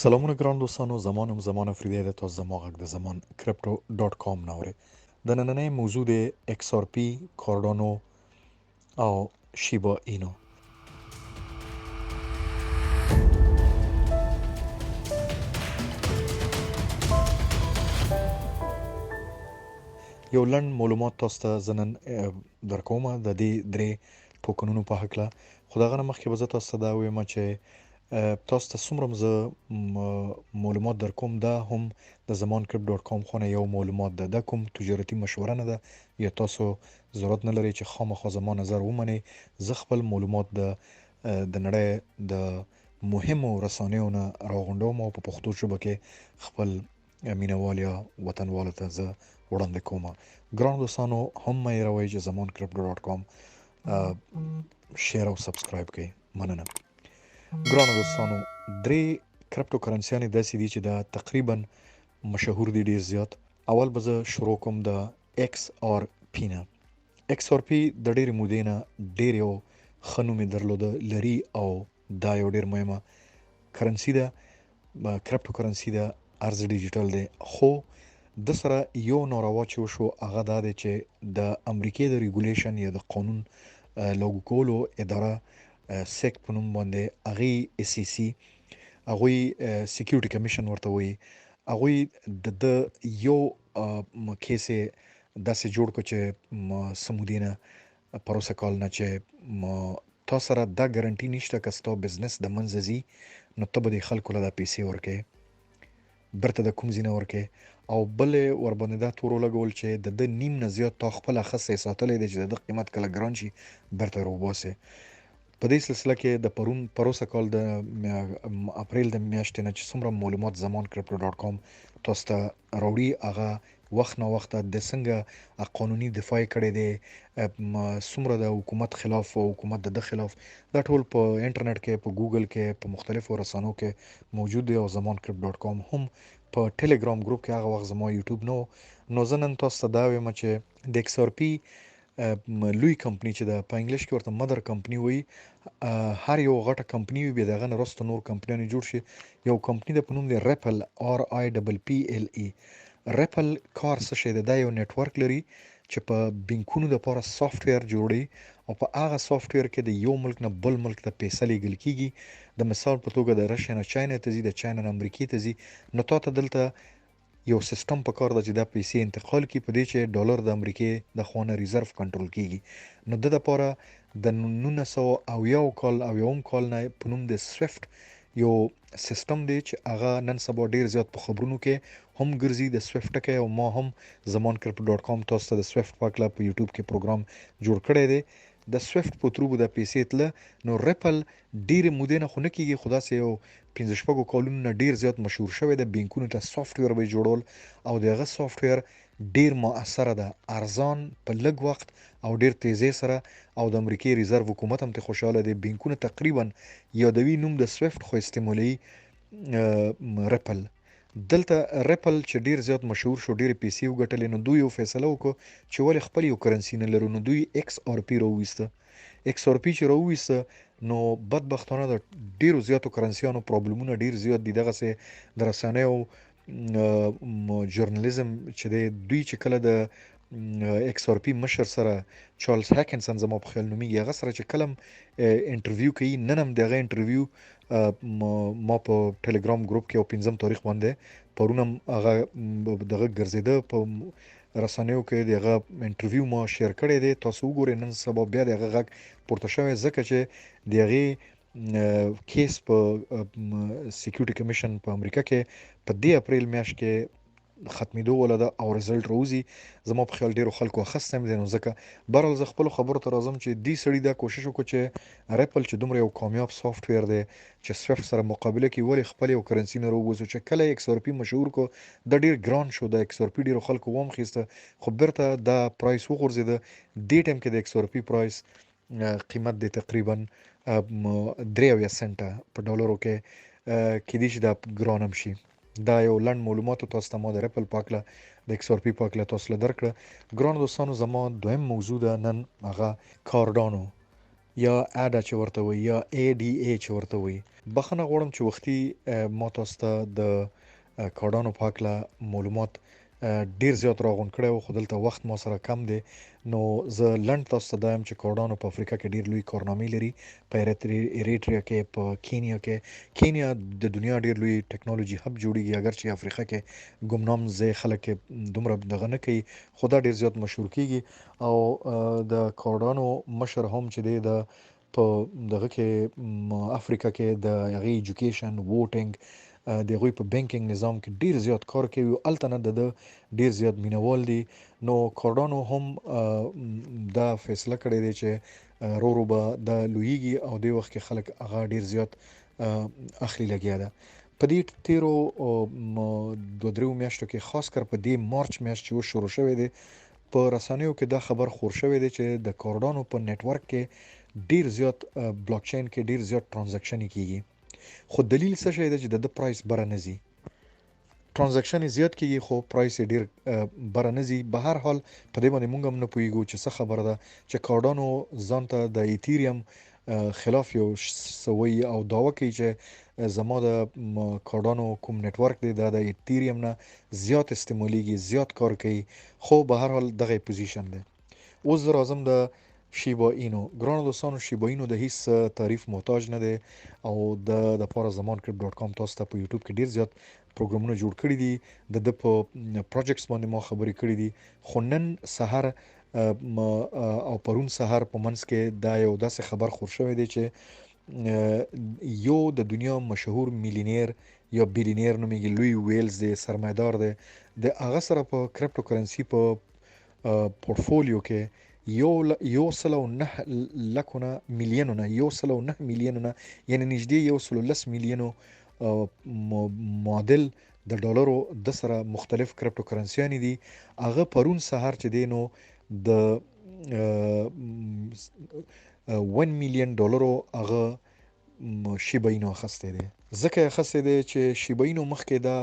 سلامونه ګران دوستانو، زمان فریدی ده. تاسو زما غږ د زمان کرپټو ډاټ کام نه اورئ. د نننۍ موضوع د ایکس آر پی، کاردانو او شیبا اینو. یو لنډ معلومات تاسو ته زه نن درکوم د دې درې ټوکنونو په هکله. خو د هغه نه مخکې به زه تاسو ته دا ووایم چې تاسو ته څومره زه معلومات درکوم، دا هم د زمان کرپټ ډاټ کام خو نه یو معلومات ده. دا کوم تجارتي مشوره نه ده یا تاسو ضرورت نه لرئ چې خامخا زما نظر ومنئ. زه خپل معلومات د نړۍ د مهمو رسنیو نه راغونډوم او په پښتو ژبه کې خپل مینوال یا وطنوالو ته زه وړاندې کوم. ګران دوستانو، هم مې راوي چې زمان کرپټو ډاټ کام شیر او سبسکرایب کړئ. مننه. ګران دوستانو، درې کرپټو کرنسیانې داسې دي چې دا تقریبا مشهور دي ډیر زیات. اول به زه شروع کوم د ایکس آر پی نه. ایکس آر پی د ډېرې مودې نه ډېر یو ښه نوم یې درلوده لري او دا یو ډېر مهمه کرنسي ده، کرپټو کرنسي ده، ارز ډیجیټل دی. خو د سره یو ناروا چې وشو هغه دا دی چې د امریکې د ریګولیشن یا د قانون لاګو کولو اداره سیک په نوم باندې هغې SEC، هغوی سیکیورټي کمیشن ورته وایي، هغوی د یو کیس یې داسې جوړ کړ چې څه مودې نه پروسه کال نه چې تا سره دا ګارنټي نشته که ستا بزنس د منځه ځي نو ته به دې خلکو له دا پیسې ورکوې، برته د کوم ځای نه ورکوې. او بل ورباندې دا تور ولګول چې د ده نیم نه زیات تا خپله اخیستی ساتلی دی چې د ده قیمت کله ګران شي برته راوباسې. په دې سلسله کې د پروسه کال د اپریل د میاشتې نه چې څومره معلومات زمان کرپټو ډاټ کام تاسو ته راوړي، هغه وخت نه وخت د څنګه قانوني دفاع کړی دی، څومره د حکومت خلاف او حکومت د ده خلاف، دا ټول په انټرنیټ کې، په ګوګل کې، په مختلفو رسنو کې موجود دی. او زمان کرپټ ډاټ کام هم په ټیلیګرام ګروپ کې، هغه وخت زما یوټیوب نو زه نن تاسو ته دا وایم چې د ایکس آر پی لوی کمپنی چې د په انګلیش کې ورته مدر کمپنی وایي، هر یو غټه کمپنی وي بیا د هغه نه وروسته نور کمپنیانې جوړ شي. یو کمپنی د په نوم دی ریپل، RIPPLE. ریپل کار څه شی دی؟ دا یو نیټورک لري چې په بینکونو دپاره سافټویر جوړوي او په هغه سافټویر کې د یو ملک نه بل ملک ته پیسه لیږل کیږي. د مثال په توګه د رشیا نه چاینا ته ځي، د چاینا نه امریکې ته ځي، نو تا ته دلته یو سیستم په کار ده چې دا پیسې انتقال کړي په دې چې ډالر د امریکې د خوا نه ریزرف کنټرول کیږي. نو د دپاره د 1970 کال نه په نوم د سویفټ یو سیستم دی چې هغه نن سبا ډیر زیات په خبرونو کې هم ګرځي. د سویفټ ټکی او ما هم زمان کرپټو ډاټ کام تاسو ته د سویفټ په هکله په یوټیوب کې پروګرام جوړ کړی دی. د سویفټ په ترو به دا پیسې تله. نو ریپل ډېرې مودې نه خو نه کېږي، خو داسې یو 15 کالونو نه ډېر زیات مشهور شوی دی. بینکونو ته سافټویر به یې جوړول او د هغه سافټویر ډېر مؤثره ده، ارزان، په لږ وخت او ډېر تیزۍ سره. او د امریکې ریزرو حکومت هم ترې خوشحاله دی. بینکونه تقریبا یادوي نوم د سویفټ خو استعمالوي ریپل. دلته ریپل چې ډیر زیات مشهور شو، ډیر پیسې وګټلې، نو دوی یو فیصله وکړه چې ولې خپل یو کرنسي نه لرو. نو دوی ایکس آر پی راوویسته. ایکس آر پی چې راوویسته نو بدبختانه د ډیرو زیاتو کرنسیانو پرابلمونه ډیر زیات دي. دغسې د رسنیو ژورنالیزم چې دی، دوی چې کله د ایکس آر پی مشر سره چارلز هیکنسن زما په خیال نومیږي، هغه سره چې کله انټرویو کوي، نن هم د هغه انټرویو ما په ټیلیګرام ګروپ کې او 5 تاریخ باندې پرون هم هغه دغه ګرځېده په رسنیو کې، د هغه انټرویو ما شیر کړی دی. تاسو وګورئ نن سبا بیا د هغه غږ پورته شوی، ځکه چې د هغې کیس په سیکیورټي کمیشن په امریکا کې په دې اپریل میاشت کې ختمېدو ولا ده او رزلټ راوځي. زما په خیال ډېرو خلکو اخیستی هم دی. نو ځکه بهرحال زه خپلو خبرو ته راځم چې دې سړي دا کوشش وکړو چې ریپل چې دومره یو کامیاب سافټویر دی چې سویفټ سره مقابله کې، ولې خپل یو کرنسي نه راوباسو. چې کله ایکس آر پی مشهور کو دا ډېر ګران شو، د ایکس آر پی ډېرو خلکو وامخیسته، خو بیرته دا پرایس وغورځېده. دې ټایم کې د ایکس آر پی پرایس قیمت دی تقریبا 83 سنټه په ډالرو کې، کېدای شي دا ګران هم شي. دا یو لنډ معلوماتو تاسو ته ما د ریپل په هکله، د ایکس آر پی په هکله تاسو له درکړه. ګرانو دوستانو، زما دویم موضوع ده نن هغه کاردانو یا اډا چې ورته وي یا ای ډي ای چې ورته وي. بخښنه غواړم چې وختي ما تاسو ته د کارډانو په هکله معلومات ډیر زیات راغونډ کړی وو، خو دلته وخت ما سره کم دی. نو زه لنډ تاسو ته دا یم چې کارډانو په افریقا کې ډیر لوی کارنامې لري، په ایریټریا کې، په کینیا کې. کینیا د دنیا ډیر لوی ټکنالوژي هب جوړیږي، اگر چې افریقا کې ګمنام ځای خلک دومره دغه نه کوي، خو دا ډیر زیات مشهور کیږي. او د کارډانو مشر هم چې دی د په دغه کې افریقا کې د هغې ایجوکیشن ووټینګ د هغوی په بینکینګ نظام کې ډیر زیات کار کوي او هلته نه د ډیر زیات مینوال دي. نو کارډانو هم دا فیصله کړې دی چې رو رو به دا لویږي او دې وخت کې خلک هغه ډیر زیات اخلي لګیا ده. په دې تیرو دوه دریو میاشتو کې، خاص کر په دې مارچ میاشت چې اوس شروع شوی دی، په رسنیو کې دا خبر خور شوی دی چې د کارډانو په نیټورک کې ډیر زیات بلاک چین کې ډیر زیات ترانزیکشن کیږي. خو دلیل څه شی دی چې د پرایس بره نه ځي؟ ترانزیکشن زیات کیږي خو پرایس ډیر بره نه ځي. به هر حال په دې باندې مونږ هم نه پوهیږو چې څه خبره ده چې کارډانو ځان ته د ایتیریم خلاف یو سوی او داوا کوي چې زما د کارډانو کوم نیټورک دی دا د ایتیریم نه زیات استعمالیږي، زیات کار کوي. خو به هر حال دغه پوزیشن دی. اوس زه راځم د شیبا اینو. ګرانو دوستانو، شیبا اینو د هیڅ تعریف محتاج نه دی او د پاره زمان کرپټ ډاټ کام تاسو ته په یوټیوب کې ډیر زیات پروګرامونه جوړ کړي دي، د په پروجیکټس باندې ما خبرې کړې دي. خو نن سحر او پرون سحر په منځ کې دا یو داسې خبر خور شوی دی چې یو د دنیا مشهور میلیونیر یا بیلیونیر نومیږي، لوی ویلز دی، سرمایدار دی، د هغه سره په کرپټو کرنسي په پورتفولیو کې یو سل او نه لکونه میلیونونه، یو سل او نه میلیونونه، یعنی نږدې یو سل او لس میلیونو معادل د ډالرو د سره مختلف کرپټو کرنسیانې دي. هغه پرون سهار چې دی نو د 1 میلیون ډالرو هغه شیبا اینو اخیستی دی. ځکه یې اخیستی دی چې شیبا اینو مخکې دا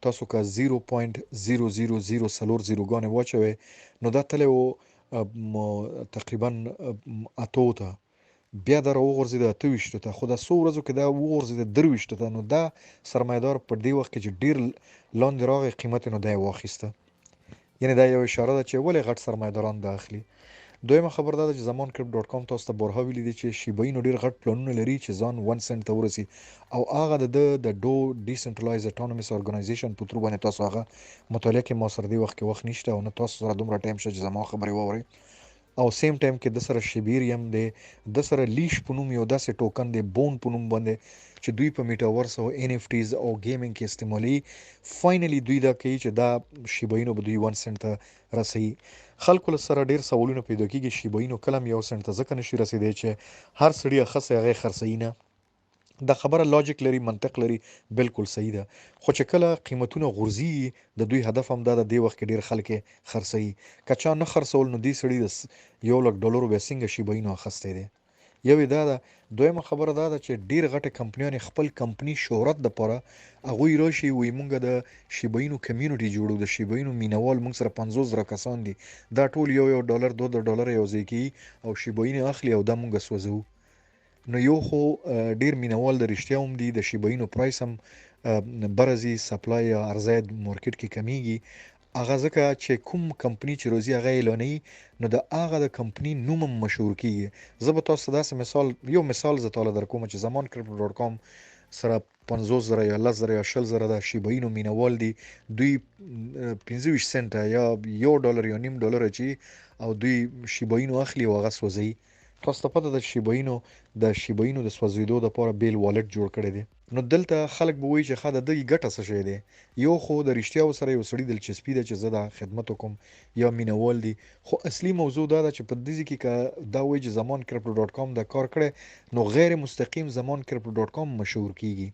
تاسو که 0.000 څلور زیروګانې واچوئ نو دا تللی و تقریبا اتو ته، بیا دا راوغورځېده 28 ته، خو دا څو ورځو کې دا وغورځېده 23 ته. نو دا سرمایدار په دې وخت کې چې ډیر لاندې راغی قیمت نو دا یې واخیسته. یعنی دا یو اشاره ده چې ولې غټ سرمایداران دا اخلي. دویمه خبر دا ده چې زمان کرپټ ډاټ کام تاسو ته بارها ویلي دي چې شیبا اینو ډیر غټ پلانونه لري چې ځان 1 سنت ته ورسي او هغه د ډو ډیسنټرلایز اټونومس ارګنایزیشن په تر باندې تاسو هغه مطالعه کې ما سره دی وخت کې وخت نشته او نه تاسو سره دومره ټایم شته چې زما خبرې واورئ. او سیم ټایم کې د سره شیبیریم دی، د سره لیش په نوم یو داسې ټوکن دی، بون په نوم باندې چې دوی په میټاورس او ان اف ټیز او گیمینګ کې استعمالي. فاینلی دوی دا کوي چې دا شیبا اینو به دوی 1 سنت ته رسي. خلکو له سره ډیر سوالونه پیدا کیږي شیبا اینو کلم 1 سنت ته ځکه نشي رسیدي چې هر سړی خاصه هغه خرڅی نه. دا خبره لاجیک لري، منطق لري، بالکل صحیح ده. خو چې کله قیمتونه غورځي د دوی هدف هم دا د دې وخت کې ډیر خلک خرڅي. کچا نه خرڅول نو دې سړي د 1 لک ډالرو به څنګه شیبا اینو اخیستی دی. یوې دا ده. دویمه خبره دا ده چې ډیر غټه کمپنیانې خپل کمپنی شهرت دپاره هغوی راشي وایي مونږ د شیبا اینو کمیونټي جوړو، د شیبا اینو مینوال مونږ سره 50,000 کسان دي، دا ټول یو ډالر 2 ډالر یو ځای کوي او شیبا اینو اخلي او دا مونږ سوځو. نو یو خو ډیر مینوال د رښتیا هم دي، د شیبا اینو پرایس هم برزي، سپلای یا عرضه مارکیټ کې کمیږي. هغه ځکه چې کوم کمپنی چې روزي هغه اعلانوي نو د هغه د کمپنی نوم هم مشهور کیږي. زه به تاسو داسې یو مثال زه تعالی در کوم چې زمان کرپټ ډاټ کام سره 50,000 یا 10,000 یا 20,000 د شیبا اینو مینوال دي، دوی 25 سنت یا $1 یا نیم ډالر چی او دوی شیبا اینو اخلي او هغه سوځي. تاسو ته پته ده شیبا اینو د سوځیدو لپاره بیل والټ جوړ کړی دی. نو دلته خلک به وایي چې ښه د دې ګټه څه شی دی. یو خو د رښتیاو سره یو سړي دلچسپي ده چې زه دا خدمت وکړم یا مینوال دي. خو اصلي موضوع دا ده چې په دې کې که دا وایي چې زمان کرپټ ډاټ کام دا کار کړی نو غیر مستقیم زمان کرپټ ډاټ کام مشهور کیږي.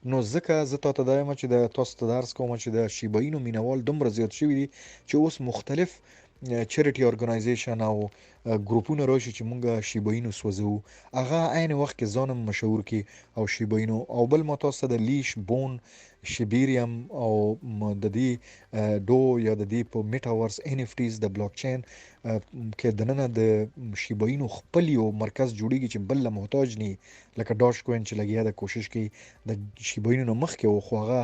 نو ځکه زه تاسو ته دا وایم چې د تاسو ته درس کوم چې د شیبا اینو مینوال دومره زیات شوي دي چې اوس مختلف چریټي ارګنایزیشن او ګروپونه راشي چې مونږه شیبا اینو سوځو، هغه عین وخت کې ځانم مشهور کی او شیبا اینو او بل ما تاسو د لیش بون شیبیریم او د دې دو یا د دې په میټاورس ان اف ټیز د بلاک چین کې دننه د شیباینو خپل یو مرکز جوړیږي چې بل له محتاج نه لکه ډاش کوین چې لګیا د کوشش کوي د شیباینو نه مخ کې او خواغه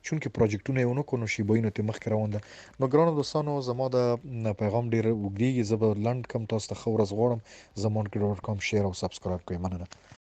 چونکه پروجیکټونه یې ونکو نو شیباینو ته مخ روان ده. نو ګرانو دوستانو زما د پیغام ډیر وګړي زبر لند کم تاسو ته خبر از غواړم زمونږ.com شیر او سبسکرایب کوئ. مننه.